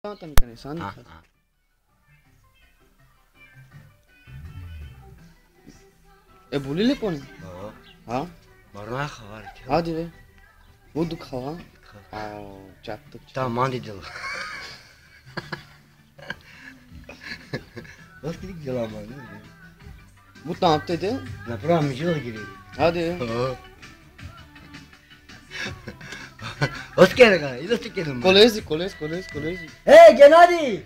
Tamam kanka sen de. Bulili koni? Ha? Marmaya khavar. Hadi be. Budu khava. Çattık. Tamam mandi dil. Nasıl dedik yalan var değil mi? Bu ne yaptı dedi? Ne program mıcılı giriyor. Hadi. Hoş geldin kanka. İyi nasıl geldin? Kolezi. Hey Gennady!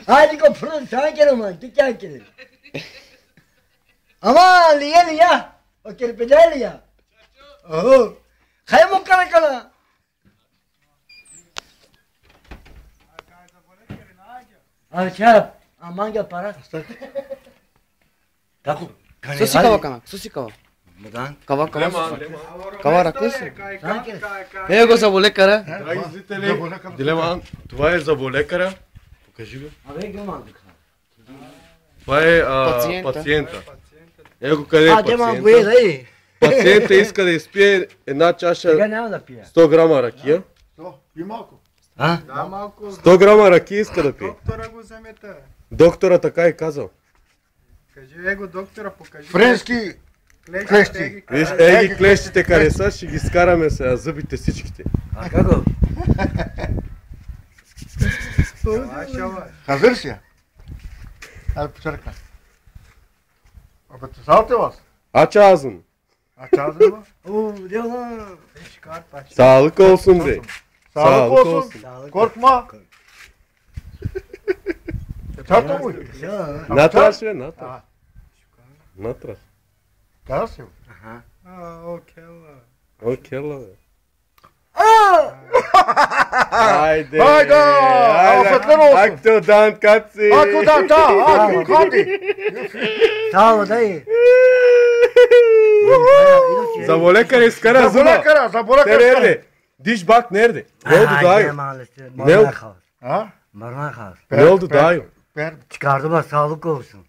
Hadi ko fırın sen gel aman. Dükkan gelin. Aman liya. O kerpeden liya. Oh. Kaymak kala. अच्छा aman gel para. Tako. Susi kava kanka. Susi kava. Наган. Кава. Кава ракуси. Санке. Его заболекара. Драги зрители, Дилеман, това е заболекара. Покажи го. Абе геман. Това е пациента. Его къде е пациента? Пациента иска да изпие една чаша 100 грама ракия. Пи малко. А? Да, малко. 100 грама ракия иска да пие. Доктора го вземете. Доктора така е казал. Кажи его доктора, покажи. Френски клещи. Виж, ги клещите къде са, ще ги скараме сега зъбите всичките. А како? Hazır си я. Hadi почерка. Абе, салте вас. Aç ağzını. Aç ağzını bak. Oo, dela. Sağlık olsun de. Sağlık olsun. Korkma. Çarptı mı? Натраш бе, натраш. Натраш. Кара си. Аха. О, кела. О, кела бе. Haydi. Haydi. Afiyetler olsun. Akto'dan kaçsın. Akıdan ta. Hadi. Sağ ol dayı. Заболекар изкара зуба. Заболекар. Nerede? Diş bak nerede? Ne oldu dayı? Ne oldu? Ha? Marmaya kal. Ne oldu dayı? Çıkardılar sağlık olsun.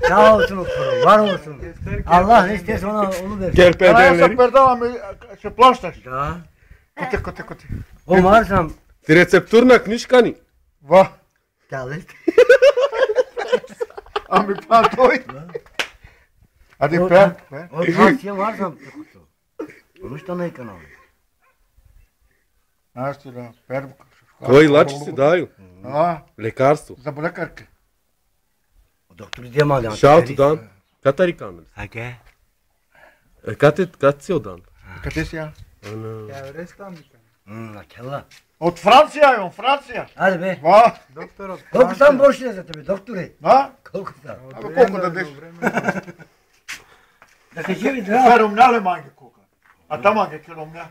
Sağ olsun okuru, var olsun. Allah ne isterse ona onu versin. Gel Kana ja se pedenleri. predava mi ще плащаш. Da. Коти. O marsam. Ти рецептурна книжка ни? Ва. Gel. Ами па той. Hadi per. O tavsiye varsam. Onu što ne kanal. Аз ти да пер. Кой лачи даю? Лекарство. Заболекарка. Doktor diyemem. Шалтодан. Ката рикаме? Hake. Кате си одан? Къде си я? Тя е рестаника. Akella. От Франция е, от Франция. Hadi be. Ва. Доктор от Колко sam borçlu za tebe doktori? А? Колко sam? Абе колко дадеш? Da te živi zdrav. Фер умня ли манге колко? А там манге че умня?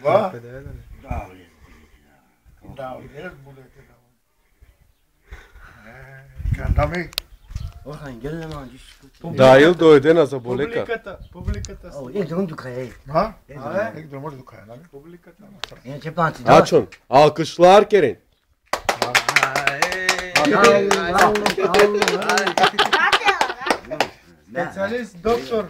Ва. Да, yes bulete da. Кандами. Orhan gel lan diş. Дайыл дойде на заболекар. Публиката. O iyi durun dukaya. Ha? Nek durma du kaya, нали? Публиката. Yine çepanti. Aç onu. Alkışlar Keren. Специалист доктор.